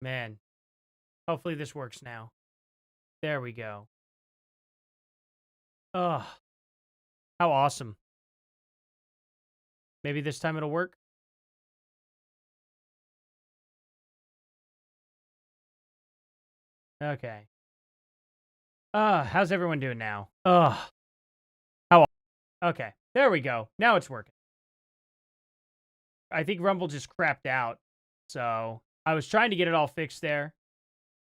Man. Hopefully this works now. There we go. Oh, how awesome. Maybe this time it'll work. Okay. How's everyone doing now? Okay, there we go. Now it's working. I think Rumble just crapped out. So I was trying to get it all fixed there.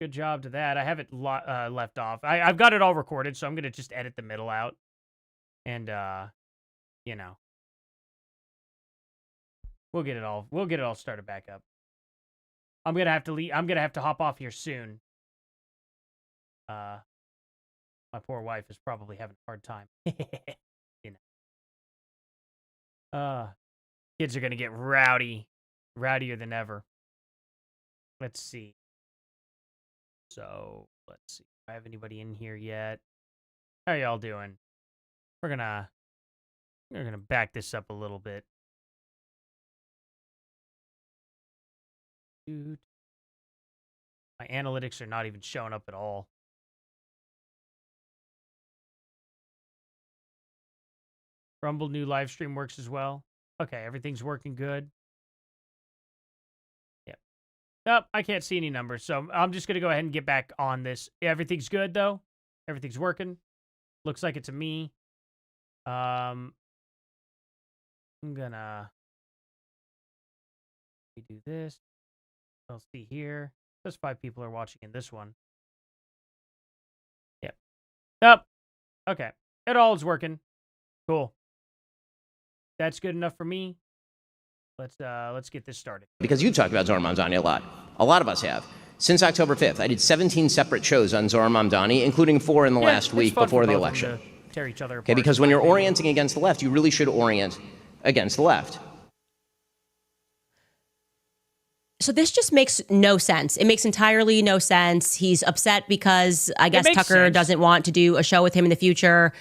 Good job to that. I have it left off. I've got it all recorded, so I'm going to just edit the middle out. And, you know. We'll get it all started back up. I'm going to have to leave. I'm going to have to hop off here soon. My poor wife is probably having a hard time. You know. Kids are going to get rowdier than ever. Let's see. So, let's see. Do I have anybody in here yet? How y'all doing? We're gonna back this up a little bit. Dude. My analytics are not even showing up at all. Rumble new live stream works as well. Okay, everything's working good. Yep. Nope, I can't see any numbers, so I'm just going to go ahead and get back on this. Everything's good, though. Everything's working. Looks like it's a me. I'm gonna do this. I'll see here. There's 5 people are watching in this one. Yep. Yep. Okay. It all is working. Cool. That's good enough for me. Let's get this started. Because you've talked about Zohar Mamdani a lot. A lot of us have. Since October 5th, I did 17 separate shows on Zohar Mamdani, including 4 in the last week before the election. Tear each other apart. Okay, because when you're orienting against the left, you really should orient against the left. So this just makes no sense. It makes entirely no sense. He's upset because I guess Tucker doesn't want to do a show with him in the future.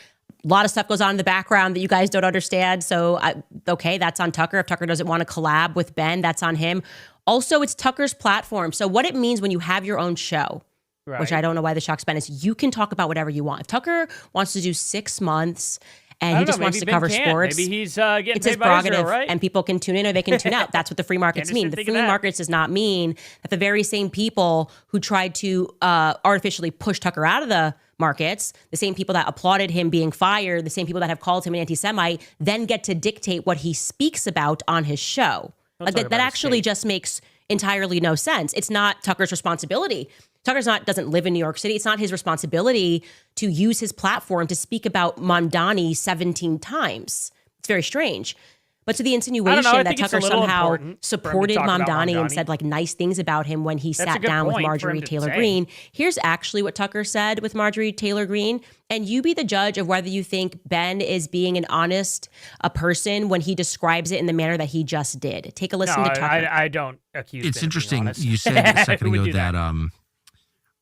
A lot of stuff goes on in the background that you guys don't understand. So, okay, that's on Tucker. If Tucker doesn't want to collab with Ben, that's on him. Also, it's Tucker's platform. So what it means when you have your own show, which I don't know why the shock's Ben is, you can talk about whatever you want. If Tucker wants to do 6 months and he just wants to cover sports, maybe he's getting it's his paid by Israel, prerogative, right? And people can tune in or they can tune out. That's what the free markets mean. The free markets does not mean that the very same people who tried to artificially push Tucker out of the markets, the same people that applauded him being fired, the same people that have called him an anti-Semite, then get to dictate what he speaks about on his show. Like that actually just makes entirely no sense. It's not Tucker's responsibility. Doesn't live in New York City. It's not his responsibility to use his platform to speak about Mandani 17 times. It's very strange. But to the insinuation that Tucker somehow supported Mandani and said like nice things about him when he sat down with Marjorie Taylor Greene, here's actually what Tucker said with Marjorie Taylor Greene. And you be the judge of whether you think Ben is being an honest person when he describes it in the manner that he just did. Take a listen to Tucker. I don't accuse Ben. It's interesting. You said a second ago that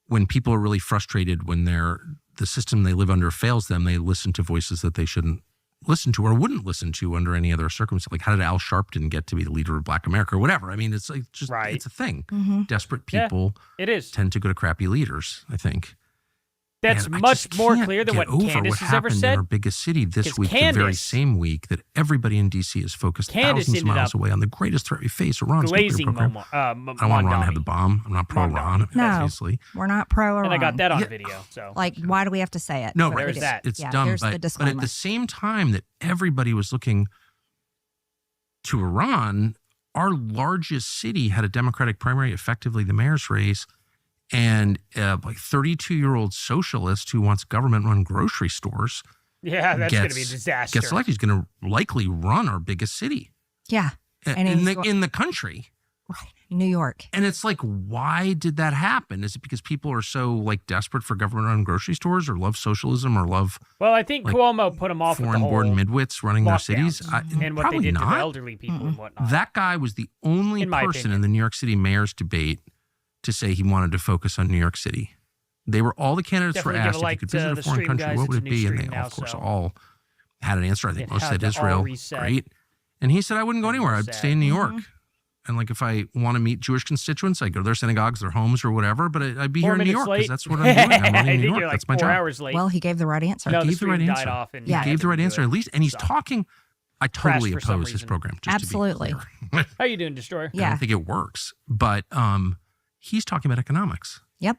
when people are really frustrated when the system they live under fails them, they listen to voices that they shouldn't listen to or wouldn't listen to under any other circumstance. Like, how did Al Sharpton get to be the leader of Black America or whatever? I mean, it's like just it's a thing. Mm-hmm. Desperate people tend to go to crappy leaders, I think. That's much more clear than what Candace has ever said. In our biggest city this week, the very same week that everybody in D.C. is focused thousands of miles away on the greatest threat we face, Iran's nuclear program. I don't want Iran to have the bomb. I'm not pro-Iran, obviously. We're not pro-Iran. And I got that on video. So, like, why do we have to say it? No, there's that. It's dumb. But at the same time that everybody was looking to Iran, our largest city had a Democratic primary, effectively the mayor's race, and like 32-year-old socialist who wants government-run grocery stores. Yeah, that's going to be a disaster. Gets elected. He's going to likely run our biggest city. Yeah. And in the country. Right. New York. And it's like, why did that happen? Is it because people are so like desperate for government-run grocery stores or love socialism or love... Well, I think Cuomo put them off with the whole foreign-born midwits running their cities. And what they did to the elderly people and whatnot. That guy was the only person in the New York City mayor's debate to say he wanted to focus on New York City. They were all the candidates were asked if you could visit a foreign country, what would it be? And they, of course, all had an answer. I think most said Israel. Great. And he said, I wouldn't go anywhere. I'd stay in New York. And like if I want to meet Jewish constituents, I go to their synagogues, their homes, or whatever. But I'd be 4 here in New minutes York because late. that's what I'm doing. I'm running I New think York. you're like That's my 4 job. hours late. Well, he gave the right answer. No, He the gave the right stream died answer. off and He gave the right answer. At least, and he's talking. I totally Crashed for some oppose his reason. program. Just Absolutely. To be clear. How you doing, Destroyer? I Yeah. don't think it works. But he's talking about economics. Yep.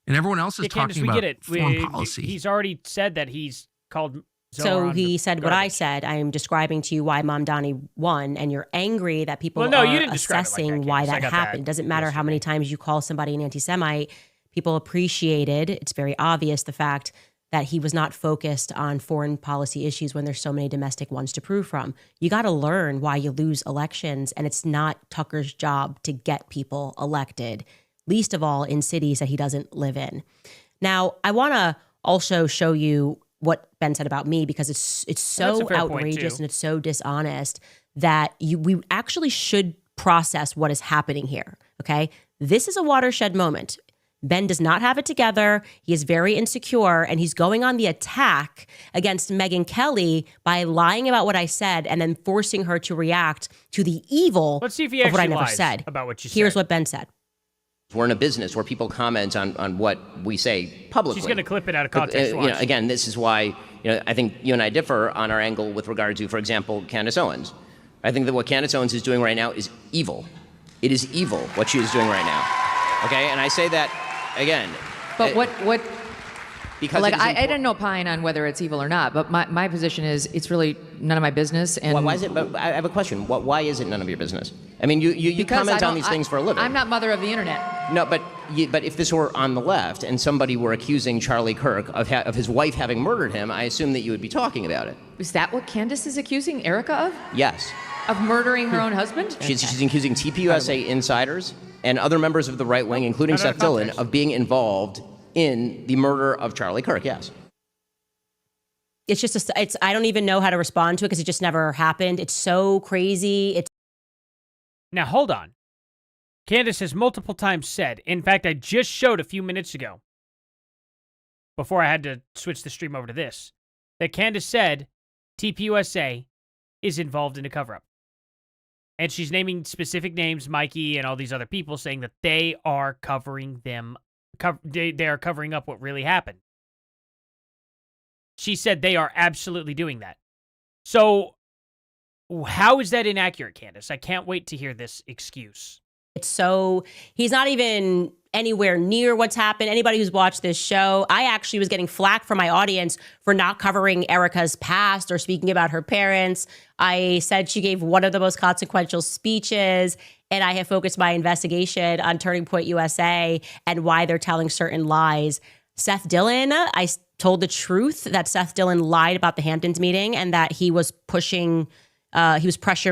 And everyone else is Candace, talking we about get it. foreign policy. He's already said that he's called Zohar So on he the said what I garbage. said. I am describing to you why Mandani won, and you're angry that people Well, no, are you didn't describe it like assessing that, why Candace. I that got that happened. It doesn't matter how many yesterday. times you call somebody an anti-Semite. People appreciated, it's very obvious, the fact that he was not focused on foreign policy issues when there's so many domestic ones to prove from. You got to learn why you lose elections, and it's not Tucker's job to get people elected, least of all in cities that he doesn't live in. Now, I want to also show you what Ben said about me because it's That's so a fair point, outrageous too. and it's so dishonest that we actually should process what is happening here, okay? This is a watershed moment. Ben does not have it together. He is very insecure, and he's going on the attack against Megyn Kelly by lying about what I said and then forcing her to react to the evil Let's see if he of what I actually never lies said. about what you Here's said. what Ben said. We're in a business where people comment on what we say publicly. She's going to clip it out of But, context. watch. again, this is why I think you and I differ on our angle with regard to, for example, Candace Owens. I think that what Candace Owens is doing right now is evil. It is evil what she is doing right now. Okay, and I say that again. But what Because like it is I important. don't know opine on whether it's evil or not, but my position is it's really none of my business. And Why is it? But I have a question. Why is it none of your business? I mean, you because comment I on don't- these things for a living. I'm not mother of the internet. No, but if this were on the left and somebody were accusing Charlie Kirk of his wife having murdered him, I assume that you would be talking about it. Is that what Candace is accusing Erica of? Yes. Of murdering her own husband? She's accusing TPUSA insiders and other members of the right wing, including Out of Seth Dillon, context. of being involved in the murder of Charlie Kirk. Yes. It's just, I don't even know how to respond to it because it just never happened. It's so crazy. It's Now, hold on. Candace has multiple times said, in fact, I just showed a few minutes ago, before I had to switch the stream over to this, that Candace said TPUSA is involved in a cover-up. And she's naming specific names, Mikey and all these other people, saying that they are covering them, they are covering up what really happened. She said they are absolutely doing that. So how is that inaccurate, Candace? I can't wait to hear this excuse. so, he's not even anywhere near what's happened. Anybody who's watched this show, I actually was getting flack from my audience for not covering Erica's past or speaking about her parents. I said she gave one of the most consequential speeches, and I have focused my investigation on Turning Point USA and why they're telling certain lies. Seth Dillon, I told the truth that Seth Dillon lied about the Hamptons meeting and that he was pressuring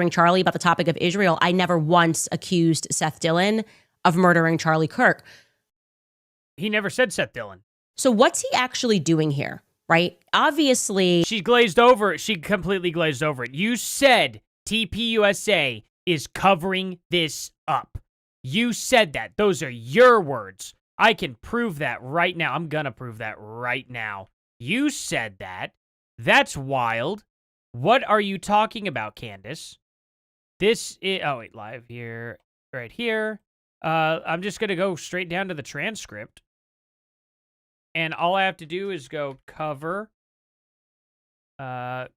Charlie about the topic of Israel. I never once accused Seth Dillon of murdering Charlie Kirk. He never said Seth Dillon. So what's he actually doing here, right? Obviously, She glazed over it. She completely glazed over it. You said TPUSA is covering this up. You said that. Those are your words. I can prove that right now. I'm going to prove that right now. You said that. That's wild. What are you talking about, Candace? This is... Oh, wait. Live here. Right here. I'm just going to go straight down to the transcript. And all I have to do is go cover... cover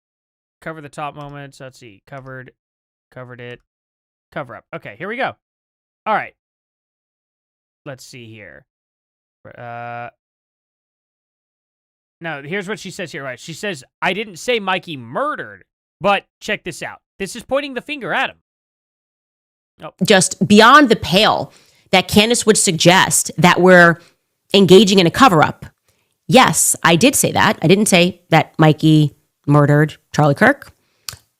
the top moments. Let's see. Covered it. Cover up. Okay, here we go. All right. Let's see here. No, here's what she says here, right? She says, I didn't say Mikey murdered, but check this out. This is pointing the finger at him. just beyond the pale that Candace would suggest that we're engaging in a cover-up. Yes, I did say that. I didn't say that Mikey murdered Charlie Kirk.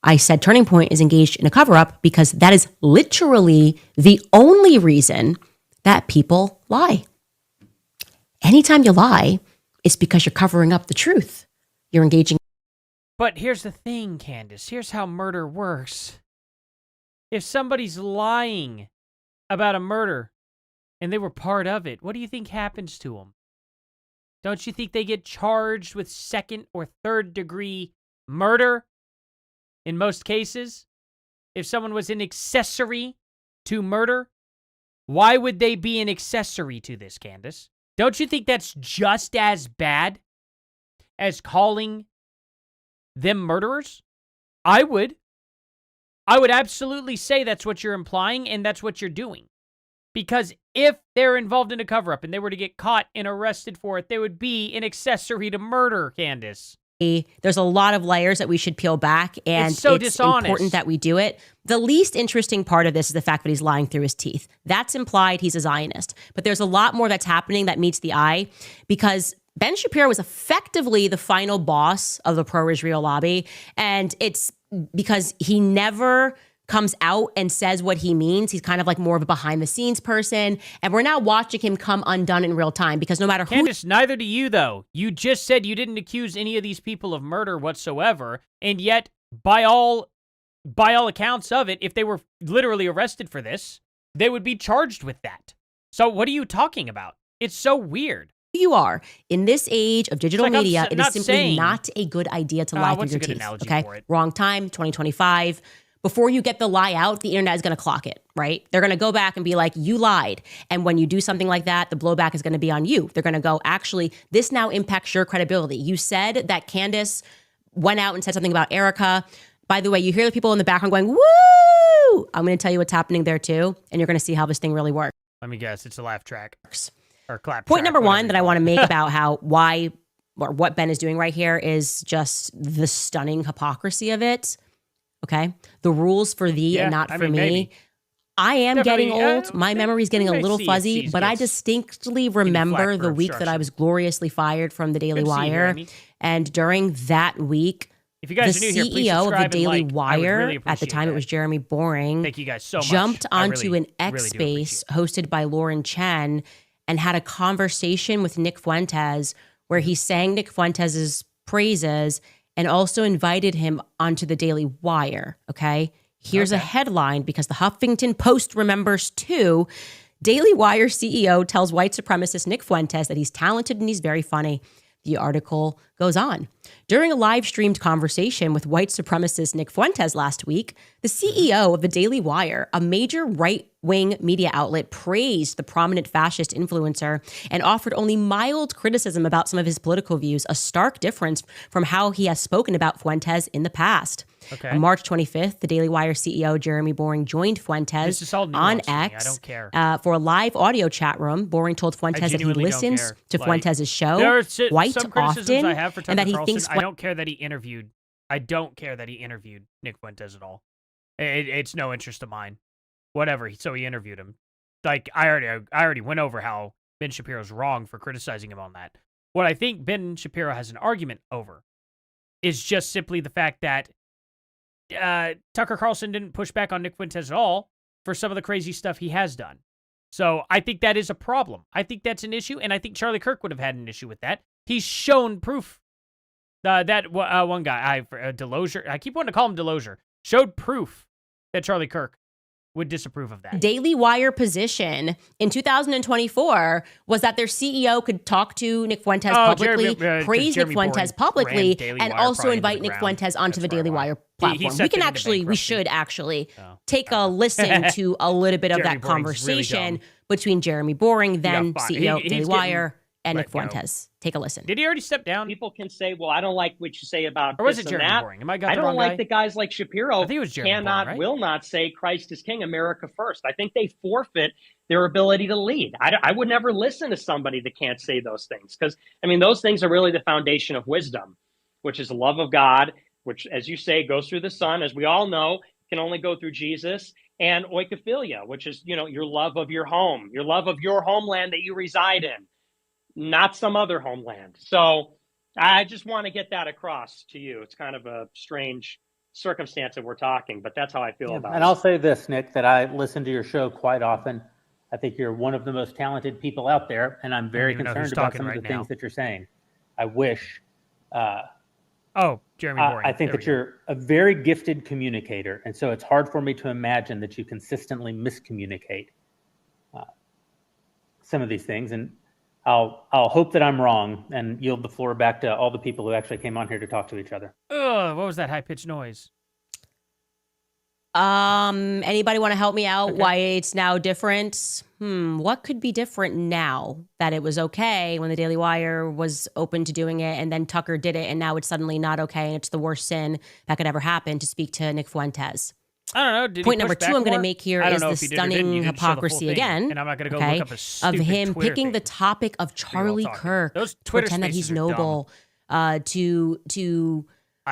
I said Turning Point is engaged in a cover-up because that is literally the only reason that people lie. Anytime you lie, it's because you're covering up the truth. You're engaging. But here's the thing, Candace. Here's how murder works. If somebody's lying about a murder and they were part of it, what do you think happens to them? Don't you think they get charged with second or third degree murder? In most cases, if someone was an accessory to murder, why would they be an accessory to this, Candace? Don't you think that's just as bad as calling them murderers? I would. I would absolutely say that's what you're implying and that's what you're doing. Because if they're involved in a cover-up and they were to get caught and arrested for it, they would be an accessory to murder, Candace. There's a lot of layers that we should peel back, and it's so dishonest. Important that we do it. The least interesting part of this is the fact that he's lying through his teeth. That's implied he's a Zionist. But there's a lot more that's happening that meets the eye, because Ben Shapiro was effectively the final boss of the pro-Israel lobby, and it's because he never comes out and says what he means. He's kind of like more of a behind-the-scenes person, and we're now watching him come undone in real time, because no matter who... Candace, neither do you, though. You just said you didn't accuse any of these people of murder whatsoever, and yet, by all accounts of it, if they were literally arrested for this, they would be charged with that. So what are you talking about? It's so weird. You are. In this age of digital media, it is simply saying, not a good idea to lie through your teeth. Okay? For it? Wrong time, 2025. Before you get the lie out, the internet is going to clock it, right? They're going to go back and be like, you lied. And when you do something like that, the blowback is going to be on you. They're going to go, actually, this now impacts your credibility. You said that Candace went out and said something about Erica. By the way, you hear the people in the background going, woo! I'm going to tell you what's happening there too, and you're going to see how this thing really works. Let me guess, it's a laugh track. Or clap Point track, number one that I want to make about what Ben is doing right here is just the stunning hypocrisy of it. Okay. The rules for thee and not for me. Maybe. I am Definitely, getting old. My memory's getting a little fuzzy, but I distinctly remember the week that I was gloriously fired from the Daily Wire. And during that week, if you guys the are new here, please CEO of the subscribe Daily and like. Wire, Really at the time that. it was Jeremy Boring, thank you guys so much. jumped onto an X really space hosted by Lauren Chen and had a conversation with Nick Fuentes where he sang Nick Fuentes' praises and also invited him onto the Daily Wire, okay? Here's a headline, because the Huffington Post remembers too. Daily Wire CEO tells white supremacist Nick Fuentes that he's talented and he's very funny. The article goes on. During a live-streamed conversation with white supremacist Nick Fuentes last week, the CEO of the Daily Wire, a major right-wing media outlet, praised the prominent fascist influencer and offered only mild criticism about some of his political views, a stark difference from how he has spoken about Fuentes in the past. Okay. On March 25th, the Daily Wire CEO Jeremy Boring joined Fuentes on X for a live audio chat room. Boring told Fuentes that he listens to Fuentes' show quite often, and that he thinks I don't care that he interviewed. I don't care that he interviewed Nick Fuentes at all. It's no interest of mine. Whatever. So he interviewed him. Like I already went over how Ben Shapiro's wrong for criticizing him on that. What I think Ben Shapiro has an argument over is just simply the fact that Tucker Carlson didn't push back on Nick Fuentes at all for some of the crazy stuff he has done. So I think that is a problem. I think that's an issue, and I think Charlie Kirk would have had an issue with that. He's shown proof. That one guy, Delosier, I keep wanting to call him Delosier, showed proof that Charlie Kirk would disapprove of that. Daily Wire position in 2024 was that their CEO could talk to Nick Fuentes publicly, praise Nick Fuentes publicly, and also invite Nick Fuentes onto the Daily Wire platform. We should actually take a listen to a little bit of that conversation between Jeremy Boring, then CEO of Daily Wire, and Nick Fuentes. Take a listen. Did he already step down? People can say, well, I don't like what you say about or was this it Jeremy and that. Boring? Am I don't like the guys like Shapiro I think it was Jeremy Boring, right? will not say Christ is King, America first. I think they forfeit their ability to lead. I would never listen to somebody that can't say those things, because, I mean, those things are really the foundation of wisdom, which is the love of God, which, as you say, goes through the Son, as we all know, can only go through Jesus, and oikophilia, which is, your love of your home, your love of your homeland that you reside in, not some other homeland. So I just want to get that across to you. It's kind of a strange circumstance that we're talking, but that's how I feel about it. And I'll say this, Nick, that I listen to your show quite often. I think you're one of the most talented people out there, and I'm very concerned about some of the things that you're saying. I wish. Jeremy Boring. I think that you're a very gifted communicator, and so it's hard for me to imagine that you consistently miscommunicate some of these things. And I'll hope that I'm wrong and yield the floor back to all the people who actually came on here to talk to each other. What was that high-pitched noise? Anybody want to help me out why it's now different? What could be different now that it was okay when the Daily Wire was open to doing it and then Tucker did it and now it's suddenly not okay and it's the worst sin that could ever happen to speak to Nick Fuentes? I don't know. Did Point number 2 I'm going to make here is the stunning hypocrisy again, and I'm not going to go look up a of stupid him Twitter picking thing. the topic of Charlie Kirk, Those Twitter pretend that he's spaces are noble, to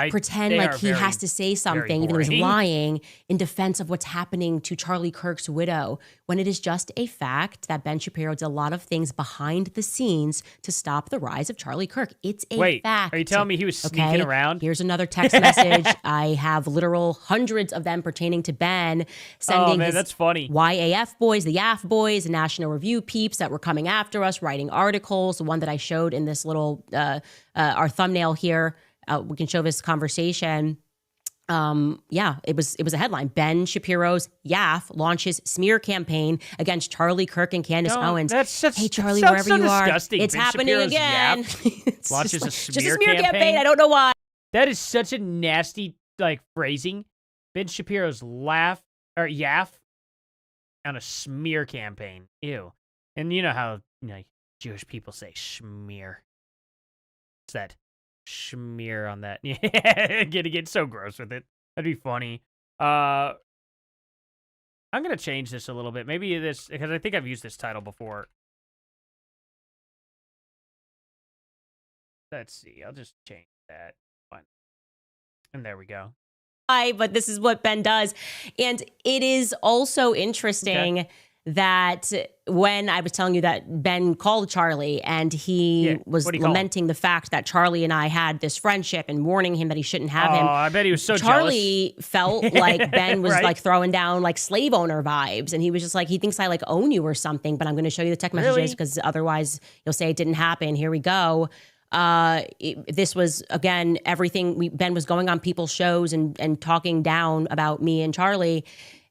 pretend like he has to say something, even though he's lying, in defense of what's happening to Charlie Kirk's widow, when it is just a fact that Ben Shapiro did a lot of things behind the scenes to stop the rise of Charlie Kirk. It's a fact. Are you telling me he was sneaking around? Here's another text message. I have literal hundreds of them pertaining to Ben, sending his that's funny. YAF boys, the YAF boys, the National Review peeps that were coming after us, writing articles. The one that I showed in this little, our thumbnail here. We can show this conversation. It was a headline. Ben Shapiro's YAF launches smear campaign against Charlie Kirk and Candace Owens. Hey, Charlie, wherever you are, it's Ben happening Shapiro's again. YAF launches just a smear campaign. I don't know why. That is such a nasty phrasing. Ben Shapiro's YAF on a smear campaign. Ew. And you know how Jewish people say smear. It's that smear on that. Yeah, get so gross with it. That'd be funny. I'm gonna change this a little bit. Maybe this, because I think I've used this title before. Let's see. I'll just change that. Fine. And there we go. But this is what Ben does. And it is also interesting that when I was telling you that Ben called Charlie and he was lamenting the fact that Charlie and I had this friendship and warning him that he shouldn't have him. I bet he was so Charlie felt like Ben was throwing down slave owner vibes. And he was just like, he thinks I own you or something, but I'm going to show you the text messages because otherwise you'll say it didn't happen. Here we go. This was, again, everything. Ben was going on people's shows and talking down about me and Charlie.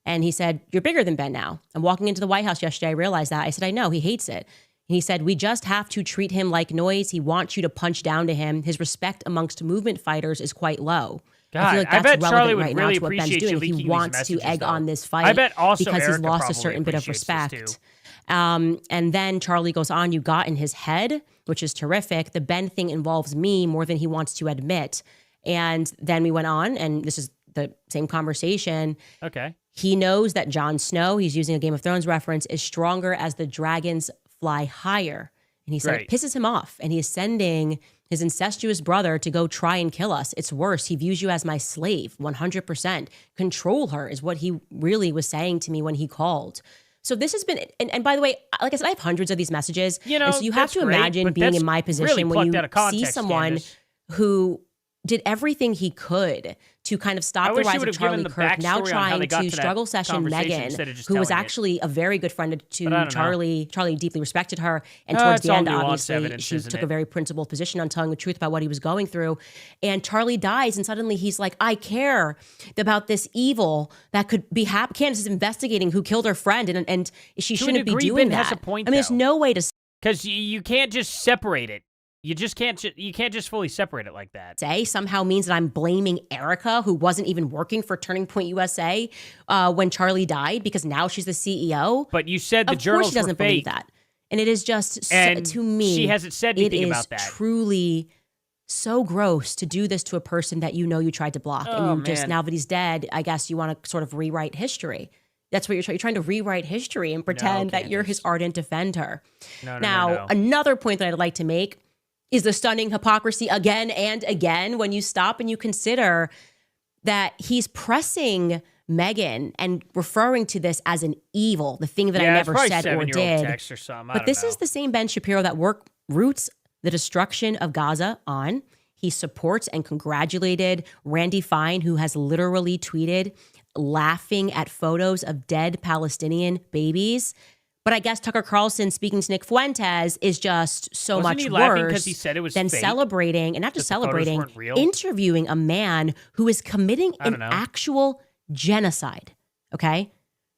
And he said, you're bigger than Ben now. I'm walking into the White House yesterday. I realized that. I said, I know. He hates it. And he said, we just have to treat him like noise. He wants you to punch down to him. His respect amongst movement fighters is quite low. God, I feel like that's bet relevant Charlie would right really now to what Ben's appreciate doing. He wants to egg on this fight I bet also because Erica he's lost a probably certain bit of appreciates this respect. too. And then Charlie goes on, you got in his head, which is terrific. The Ben thing involves me more than he wants to admit. And then we went on, and this is the same conversation. Okay. He knows that Jon Snow, he's using a Game of Thrones reference, is stronger as the dragons fly higher. And he said it pisses him off. And he is sending his incestuous brother to go try and kill us. It's worse. He views you as my slave, 100%. Control her is what he really was saying to me when he called. So this has been, and by the way, like I said, I have hundreds of these messages. And so you have to imagine being in my position when you see someone who did everything he could to kind of stop the rise of Charlie Kirk, now trying to struggle session Meghan, who was actually a very good friend to Charlie. Charlie deeply respected her. And towards the end, obviously, she took a very principled position on telling the truth about what he was going through. And Charlie dies, and suddenly he's like, I care about this evil that could be happening. Candace is investigating who killed her friend, and she shouldn't be doing that. Has a point, there's no way to... Because you can't just separate it. You just can't. You can't just fully separate it like that. Say somehow means that I'm blaming Erica, who wasn't even working for Turning Point USA when Charlie died, because now she's the CEO. But you said the journals were fake. Of course, she doesn't believe that, and it is just to me. She hasn't said anything about that. It is truly so gross to do this to a person that you know you tried to block, and you just now that he's dead, I guess you want to sort of rewrite history. That's what you're trying to rewrite history and pretend that you're his ardent defender. No. Another point that I'd like to make is the stunning hypocrisy again and again when you stop and you consider that he's pressing Meghan and referring to this as an evil, the thing that I never said or did. But this is the same Ben Shapiro that roots the destruction of Gaza on. He supports and congratulated Randy Fine, who has literally tweeted laughing at photos of dead Palestinian babies. But I guess Tucker Carlson speaking to Nick Fuentes is just so much worse he said it was than fake? Celebrating, and not just celebrating, interviewing a man who is committing an actual genocide. Okay?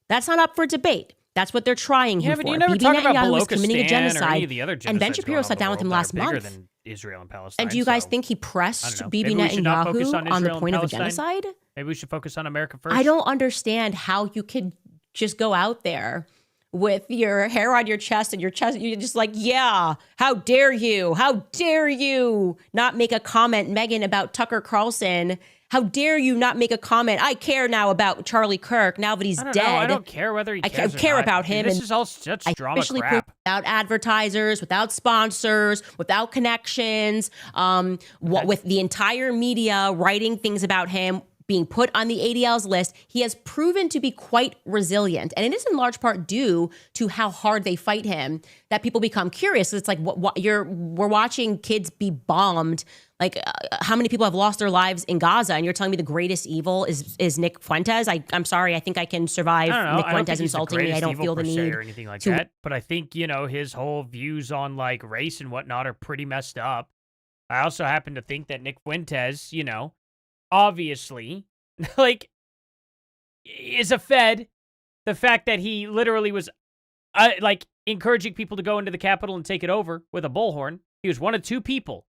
That's not up for debate. That's what they're trying him for. But you never talk about Netanyahu is committing a genocide. Or any of the other and Ben Shapiro sat down with him last month. Than Israel and Palestine, and do you guys think he pressed Bibi Netanyahu on the point of a genocide? Maybe we should focus on America first. I don't understand how you could just go out there with your hair on your chest and you're just like, yeah, how dare you? How dare you not make a comment, Megan, about Tucker Carlson? How dare you not make a comment? I care now about Charlie Kirk now that he's dead. I don't care whether he cares I care or not. about him. This is all such drama crap. Without advertisers, without sponsors, without connections, with the entire media writing things about him, being put on the ADL's list, he has proven to be quite resilient. And it is in large part due to how hard they fight him that people become curious. It's like we're watching kids be bombed. Like how many people have lost their lives in Gaza? And you're telling me the greatest evil is Nick Fuentes? I'm sorry. I think I can survive Nick Fuentes insulting me. I don't feel the need or anything like that. But I think, his whole views on like race and whatnot are pretty messed up. I also happen to think that Nick Fuentes, obviously, like, is a Fed. The fact that he literally was, encouraging people to go into the Capitol and take it over with a bullhorn. He was one of two people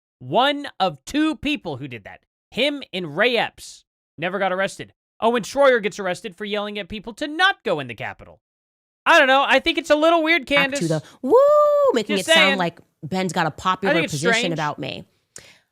who did that. Him and Ray Epps never got arrested. Owen Schroyer gets arrested for yelling at people to not go in the Capitol. I don't know. I think it's a little weird, Candace. Back to the woo, making Just it saying. sound like Ben's got a popular position strange. about me.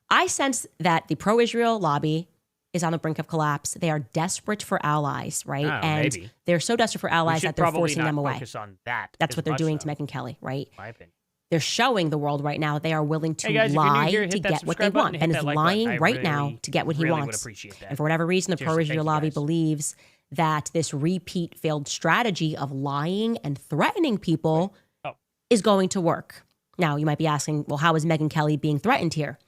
I sense that the pro-Israel lobby is on the brink of collapse. They are desperate for allies, right? And maybe. They're so desperate for allies that they're forcing them away. Focus on that. That's what they're doing to Megyn Kelly, right? My opinion. They're showing the world right now they are willing to guys, lie here, to get what they want. Ben is lying right now to get what he wants. Would appreciate that. And for whatever reason, the pro-Israel lobby believes that this repeat failed strategy of lying and threatening people is going to work. Now, you might be asking, well, how is Megyn Kelly being threatened here?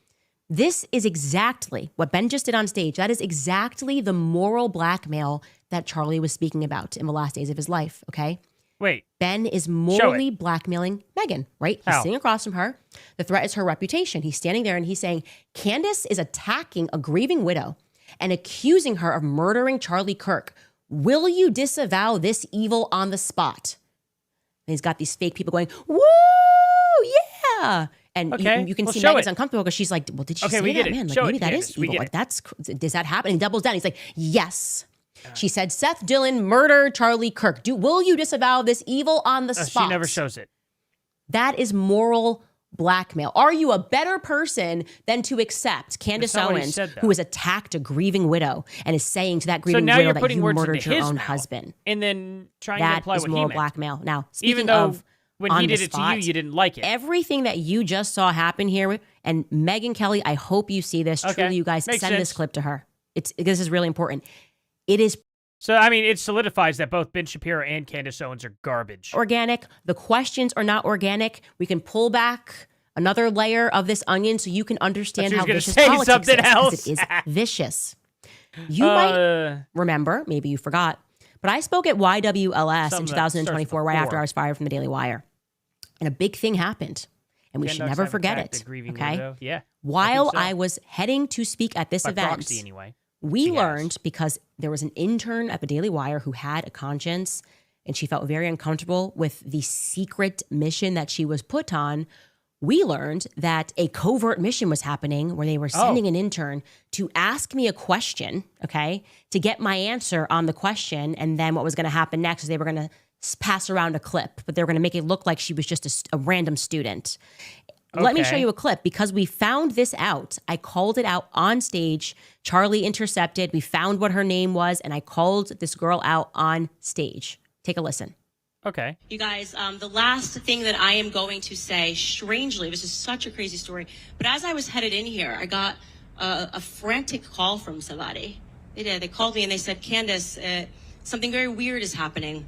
This is exactly what Ben just did on stage. That is exactly the moral blackmail that Charlie was speaking about in the last days of his life, okay? Wait. Ben is morally blackmailing Megyn, right? He's sitting across from her. The threat is her reputation. He's standing there and he's saying, Candace is attacking a grieving widow and accusing her of murdering Charlie Kirk. Will you disavow this evil on the spot? And he's got these fake people going, woo, yeah. And you can see Megan's uncomfortable because she's like, well, did she say that? Man, like maybe that is evil. Like does that happen? And he doubles down. He's like, yes. She said, Seth Dillon murdered Charlie Kirk. Will you disavow this evil on the spot? She never shows it. That is moral blackmail. Are you a better person than to accept Candace Owens, who has attacked a grieving widow and is saying to that grieving widow that you murdered your own husband? And then trying to imply what he meant. That is moral blackmail. Now, speaking of when he did it to you, you didn't like it. Everything that you just saw happen here, and Megyn Kelly, I hope you see this. Truly, you guys send this clip to her. This is really important. It is. So, I mean, it solidifies that both Ben Shapiro and Candace Owens are garbage. Organic. The questions are not organic. We can pull back another layer of this onion so you can understand how vicious politics is. Because it is vicious. You might remember, maybe you forgot, but I spoke at YWLS in 2024, right after I was fired from the Daily Wire. And a big thing happened. And we should never forget it. Okay? Yeah. While I was heading to speak at this event, proxy, anyway. We learned, because there was an intern at the Daily Wire who had a conscience and she felt very uncomfortable with the secret mission that she was put on. We learned that a covert mission was happening where they were sending an intern to ask me a question, okay, to get my answer on the question. And then what was going to happen next is they were going to pass around a clip, but they were going to make it look like she was just a random student. Let me show you a clip because we found this out. I called it out on stage. Charlie intercepted. We found what her name was, and I called this girl out on stage. Take a listen. Okay. You guys, the last thing that I am going to say, strangely, this is such a crazy story, but as I was headed in here, I got a frantic call from somebody. They did. They called me and they said, Candace, something very weird is happening.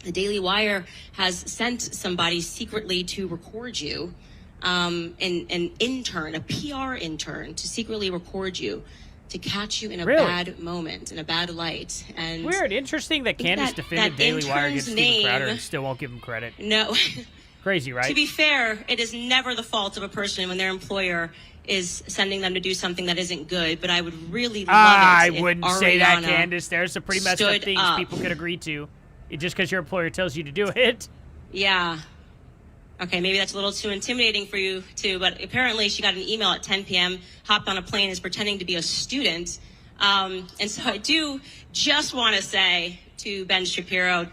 The Daily Wire has sent somebody secretly to record you. An intern, a PR intern, to secretly record you, to catch you in a bad moment, in a bad light. And weird, interesting that Candace defended Daily Wire against Steven Crowder and still won't give him credit. No. Crazy, right? To be fair, it is never the fault of a person when their employer is sending them to do something that isn't good, but I would really love it I if wouldn't Ariana say that, Candace. There's some pretty messed up things people could agree to. Just because your employer tells you to do it. Yeah. Okay, maybe that's a little too intimidating for you, too, but apparently she got an email at 10 p.m., hopped on a plane, is pretending to be a student, And so I do just want to say to Ben Shapiro,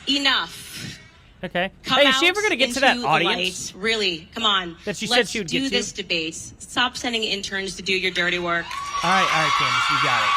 enough. Okay. Come hey, is she ever going to get to that into audience? the light. Really, come on. That she Let's said she would do get to? this debate. Stop sending interns to do your dirty work. All right, Candace, we got it.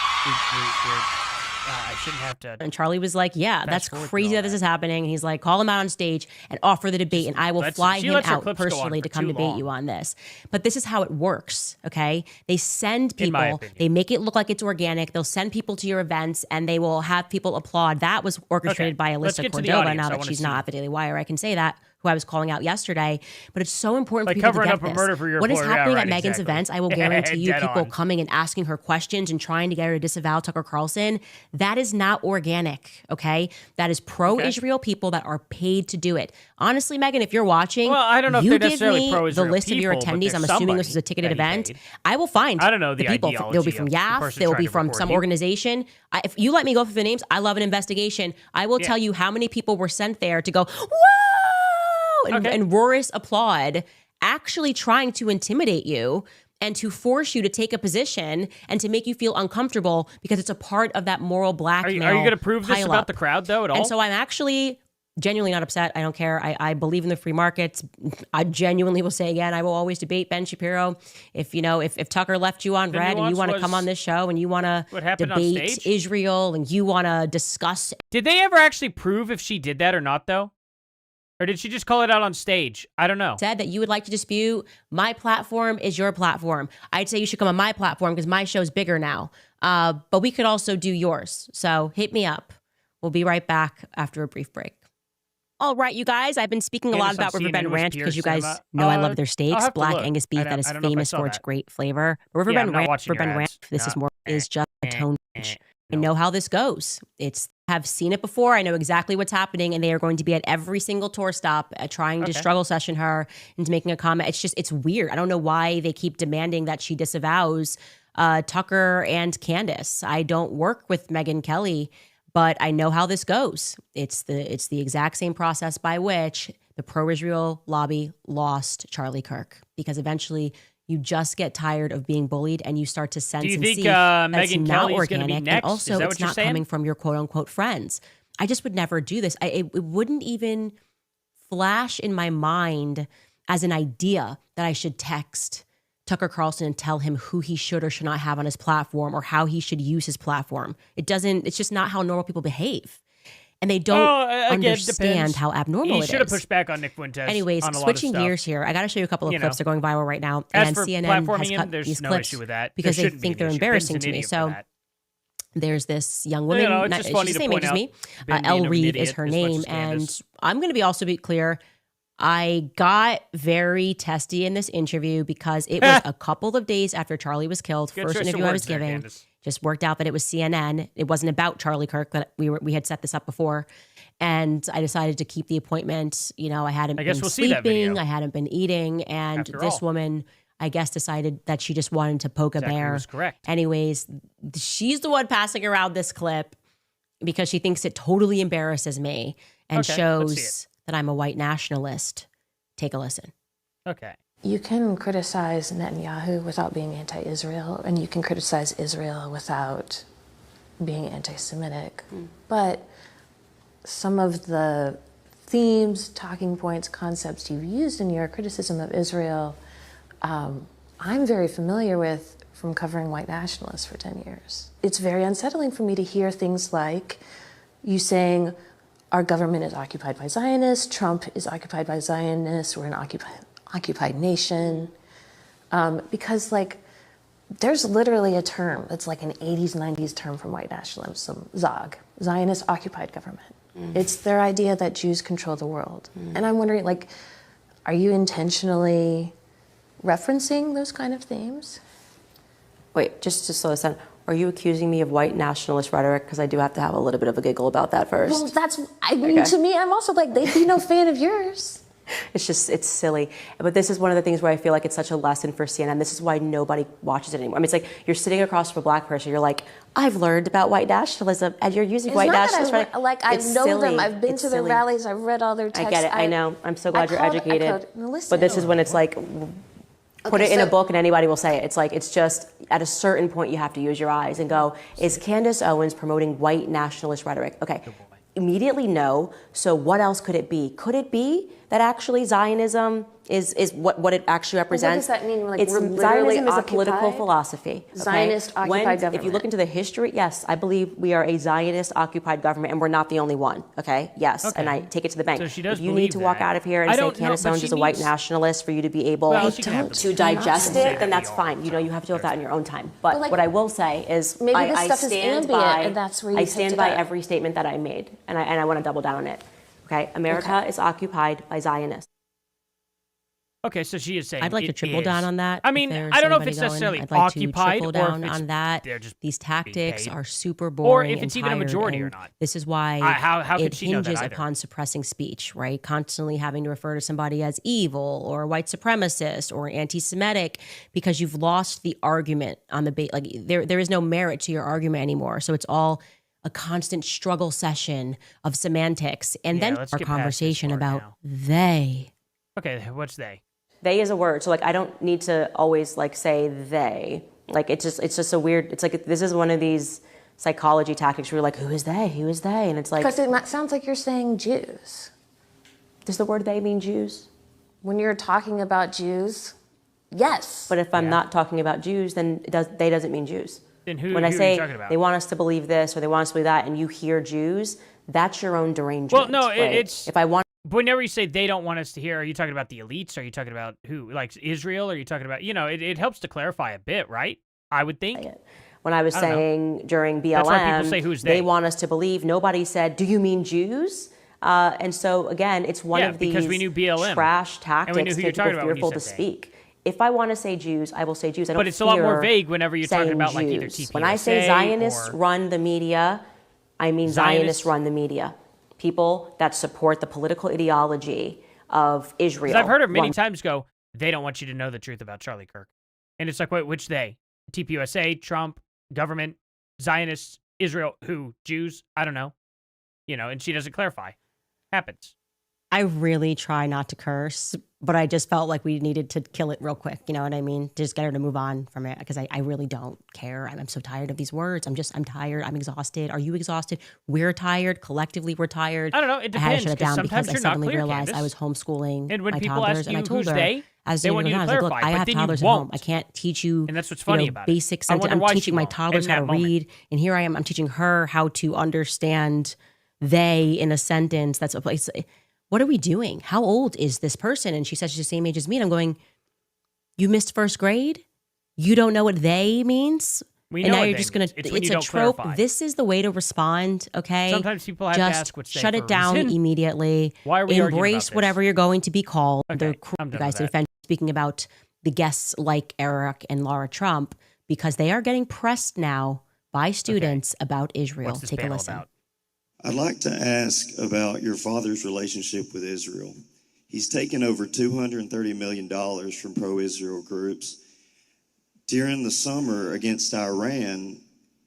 I shouldn't have to. And Charlie was like, yeah, that's crazy that this is happening. And he's like, call him out on stage and offer the debate, and I will fly him out personally to come debate you on this. But this is how it works, okay? They send people, they make it look like it's organic. They'll send people to your events, and they will have people applaud. That was orchestrated by Alyssa Cordova. Now that she's not at the Daily Wire, I can say that, who I was calling out yesterday. But it's so important for people to get this. What is happening at Meghan's events, I will guarantee you, people coming and asking her questions and trying to get her to disavow Tucker Carlson, that is not organic, okay? That is pro-Israel people that are paid to do it. Honestly, Meghan, if you're watching, I don't know you if they're give necessarily me pro-Israel the list of your people, attendees. I'm assuming this was a ticketed event. I will find the people. They'll be from YAF. They'll be from some organization. If you let me go through the names, I love an investigation. I will tell you how many people were sent there to go, whoa, and roarous applaud, actually trying to intimidate you and to force you to take a position and to make you feel uncomfortable because it's a part of that moral blackmail. Are you going to prove this about the crowd, though, at all? And so I'm actually genuinely not upset. I don't care. I believe in the free markets. I genuinely will say again, I will always debate Ben Shapiro. If Tucker left you on red and you want to come on this show and you want to debate Israel and you want to discuss. Did they ever actually prove if she did that or not, though? Or did she just call it out on stage? I don't know. Said that you would like to dispute. My platform is your platform. I'd say you should come on my platform because my show's bigger now. But we could also do yours. So hit me up. We'll be right back after a brief break. All right, you guys. I've been speaking a lot about Riverbend Ranch because you guys know I love their steaks. Black Angus beef that is famous for its great flavor. Riverbend Ranch, this is just a tone change. I know how this goes. Have seen it before. I know exactly what's happening, and they are going to be at every single tour stop trying to struggle session her into making a comment. It's weird. I don't know why they keep demanding that she disavows Tucker and Candace. I don't work with Megyn Kelly, but I know how this goes. It's the exact same process by which the pro-Israel lobby lost Charlie Kirk, because eventually you just get tired of being bullied and you start to sense and see that it's not organic, and also it's not coming from your quote-unquote friends. I just would never do this. It wouldn't even flash in my mind as an idea that I should text Tucker Carlson and tell him who he should or should not have on his platform or how he should use his platform. It's just not how normal people behave. And they don't understand how abnormal it is. He should have pushed back on Nick Fuentes. Anyways, switching gears here, I got to show you a couple of clips that are going viral right now. And CNN has cut these clips because they think they're embarrassing to me. So there's this young woman, she's the same age as me. Elle Reed is her name. And I'm going to also be clear, I got very testy in this interview because it was a couple of days after Charlie was killed. First interview I was giving. Just worked out that it was CNN. It wasn't about Charlie Kirk, that we had set this up before. And I decided to keep the appointment. I hadn't been sleeping. I hadn't been eating. And this woman, I guess, decided that she just wanted to poke a bear. Was correct. Anyways, she's the one passing around this clip because she thinks it totally embarrasses me and shows that I'm a white nationalist. Take a listen. Okay. You can criticize Netanyahu without being anti-Israel, and you can criticize Israel without being anti-Semitic. But some of the themes, talking points, concepts you've used in your criticism of Israel, I'm very familiar with from covering white nationalists for 10 years. It's very unsettling for me to hear things like you saying, our government is occupied by Zionists, Trump is occupied by Zionists, we're an occupied nation, because there's literally a term that's like an 80s, 90s term from white nationalism, ZOG, Zionist occupied government. It's their idea that Jews control the world. And I'm wondering, are you intentionally referencing those kind of themes? Wait, just to slow this down. Are you accusing me of white nationalist rhetoric? Because I do have to have a little bit of a giggle about that first. Well, to me, I'm also they'd be no fan of yours. It's silly. But this is one of the things where I feel like it's such a lesson for CNN. This is why nobody watches it anymore. I mean, it's like you're sitting across from a black person. You're like, I've learned about white nationalism, and you're using white nationalism. Right? Like, I know them. I've been to their rallies. I've read all their texts. I get it. I know. I'm so glad you're educated. But this is when it's like, put it in a book and anybody will say it. It's like, it's just at a certain point you have to use your eyes and go, is Candace Owens promoting white nationalist rhetoric? Okay. Immediately no. So what else could it be? Could it be that actually Zionism is what it actually represents? What does that mean? Like, Zionism is a political philosophy. Okay? Zionist occupied government. If you look into the history, yes, I believe we are a Zionist occupied government, and we're not the only one. Okay, yes, and I take it to the bank. So she does if you need to walk out of here and say Candace Owens is a white nationalist for you to be able to digest it, then that's fine. You know, you have to deal with that in your own time. But what I will say is, maybe this stuff is ambient, and that's where you I stand by every statement that I made, and I want to double down on it. Okay, America is occupied by Zionists. Okay, so she is saying I'd like to triple down on that. I mean, I don't know if it's necessarily I'd like occupied to triple down on that. These tactics are super boring, or if it's even a majority or not. This is why how it could she know that hinges either? upon suppressing speech, right? Constantly having to refer to somebody as evil or white supremacist or anti-Semitic because you've lost the argument on the like there is no merit to your argument anymore. So it's all a constant struggle session of semantics, and then our conversation about they. Okay, what's they? They is a word, so like I don't need to always like say they. Like it's just a weird. It's like this is one of these psychology tactics where you're like, who is they? Who is they? And it's like because it sounds like you're saying Jews. Does the word they mean Jews? When you're talking about Jews, yes. But if I'm not talking about Jews, then they doesn't mean Jews. Then who? When I who say are you talking about? they want us to believe this or they want us to believe that, and you hear Jews, that's your own derangement. Well, no, right? it's if I want. But whenever you say they don't want us to hear, are you talking about the elites? Are you talking about who? Like Israel? Are you talking about, it helps to clarify a bit, right? I would think. When I was saying during BLM, that's why people say who's they want us to believe, nobody said, do you mean Jews? And so, again, it's one of these because we knew BLM. Trash tactics and we knew who to make you're people fearful to speak. If I want to say Jews, I will say Jews. I don't but it's a lot more vague whenever you're talking about like either Jews. TPSA When I say Zionists run the media, I mean Zionists run the media. People that support the political ideology of Israel. I've heard her many times go, they don't want you to know the truth about Charlie Kirk. And it's like, wait, which they? TPUSA, Trump, government, Zionists, Israel, who? Jews? I don't know. And she doesn't clarify. Happens. I really try not to curse, but I just felt like we needed to kill it real quick. You know what I mean? Just get her to move on from it because I really don't care. I'm so tired of these words. I'm tired. I'm exhausted. Are you exhausted? We're tired. Collectively, we're tired. I don't know. It depends. I had to shut it down because I suddenly realized Candace. I was homeschooling and when my people toddlers, ask you and I told who's her, they want you to clarify. Look, I have toddlers at home. I can't teach you. And that's what's funny about basic it. I'm teaching my toddlers how to read, and here I am. I'm teaching her how to understand they in a sentence. That's a place. What are we doing? How old is this person? And she says she's the same age as me. And I'm going, you missed first grade? You don't know what they means? We and know now what you're just going to, it's a trope. Clarify. This is the way to respond, okay? Sometimes people have just to ask what's shut it down immediately. Why are we Embrace whatever you're going to be called. Okay, They're cruel guys to defend. Speaking about the guests like Eric and Laura Trump, because they are getting pressed now by students about Israel. What's this Take a panel listen. about? I'd like to ask about your father's relationship with Israel. He's taken over $230 million from pro-Israel groups. During the summer against Iran,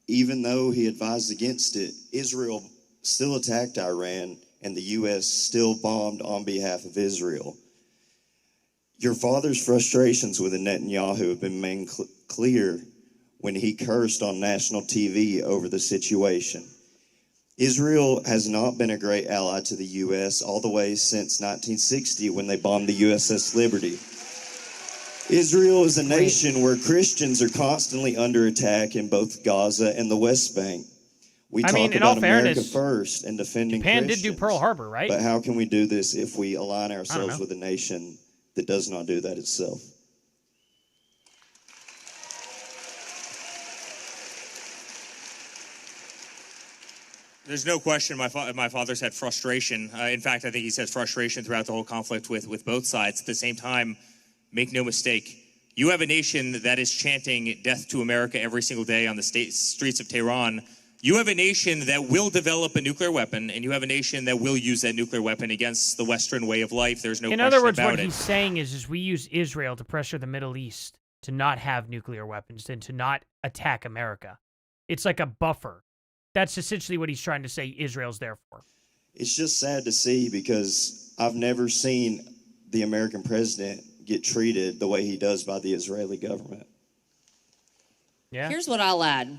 even though he advised against it, Israel still attacked Iran and the U.S. still bombed on behalf of Israel. Your father's frustrations with Netanyahu have been made clear when he cursed on national TV over the situation. Israel has not been a great ally to the U.S. all the way since 1960 when they bombed the USS Liberty. Israel is a nation where Christians are constantly under attack in both Gaza and the West Bank. We talk about America first and defending Japan Christians. did do Pearl Harbor, right? But how can we do this if we align ourselves with a nation that does not do that itself? There's no question my father's had frustration. In fact, I think he's had frustration throughout the whole conflict with both sides. At the same time, make no mistake, you have a nation that is chanting death to America every single day on the streets of Tehran. You have a nation that will develop a nuclear weapon, and you have a nation that will use that nuclear weapon against the Western way of life. There's no question about it. In other words, what he's saying is we use Israel to pressure the Middle East to not have nuclear weapons and to not attack America. It's like a buffer. That's essentially what he's trying to say Israel's there for. It's just sad to see because I've never seen the American president get treated the way he does by the Israeli government. Yeah. Here's what I'll add.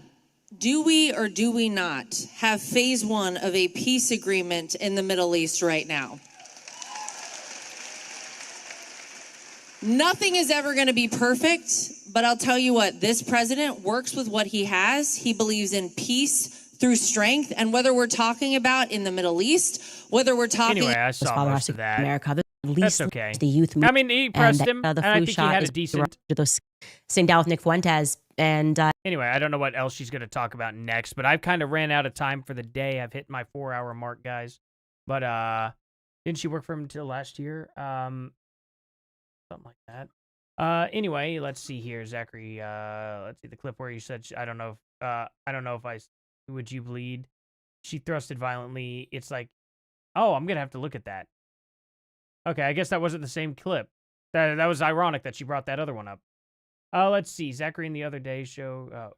Do we or do we not have phase 1 of a peace agreement in the Middle East right now? Nothing is ever going to be perfect, but I'll tell you what, this president works with what he has. He believes in peace through strength, and whether we're talking about in the Middle East, whether we're talking... Anyway, I saw most of that. America, at least that's okay. The youth I mean, he pressed him, the and I think he had a decent... Sitting down with Nick Fuentes, and... Anyway, I don't know what else she's going to talk about next, but I've kind of ran out of time for the day. I've hit my 4-hour mark, guys. But, didn't she work for him until last year? Something like that. Anyway, let's see here, Zachary. Let's see the clip where you said, I don't know if I... Would you bleed? She thrusted violently. It's like, oh, I'm going to have to look at that. Okay, I guess that wasn't the same clip. That was ironic that she brought that other one up. Let's see. Zachary in the other day show.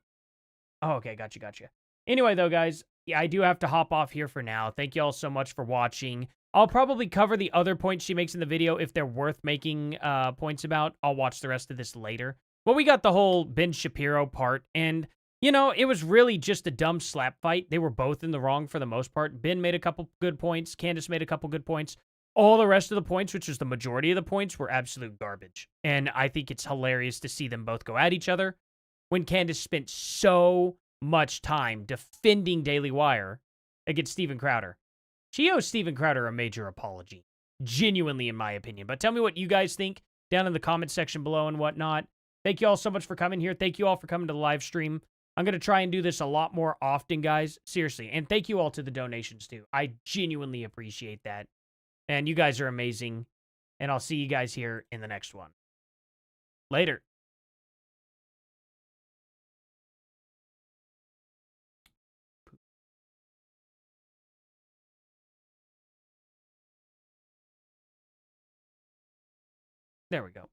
Oh, okay. Gotcha. Anyway, though, guys, yeah, I do have to hop off here for now. Thank you all so much for watching. I'll probably cover the other points she makes in the video if they're worth making points about. I'll watch the rest of this later. But we got the whole Ben Shapiro part, and... You know, it was really just a dumb slap fight. They were both in the wrong for the most part. Ben made a couple good points. Candace made a couple good points. All the rest of the points, which was the majority of the points, were absolute garbage. And I think it's hilarious to see them both go at each other when Candace spent so much time defending Daily Wire against Steven Crowder. She owes Steven Crowder a major apology. Genuinely, in my opinion. But tell me what you guys think down in the comment section below and whatnot. Thank you all so much for coming here. Thank you all for coming to the live stream. I'm going to try and do this a lot more often, guys. Seriously. And thank you all to the donations, too. I genuinely appreciate that. And you guys are amazing. And I'll see you guys here in the next one. Later. There we go.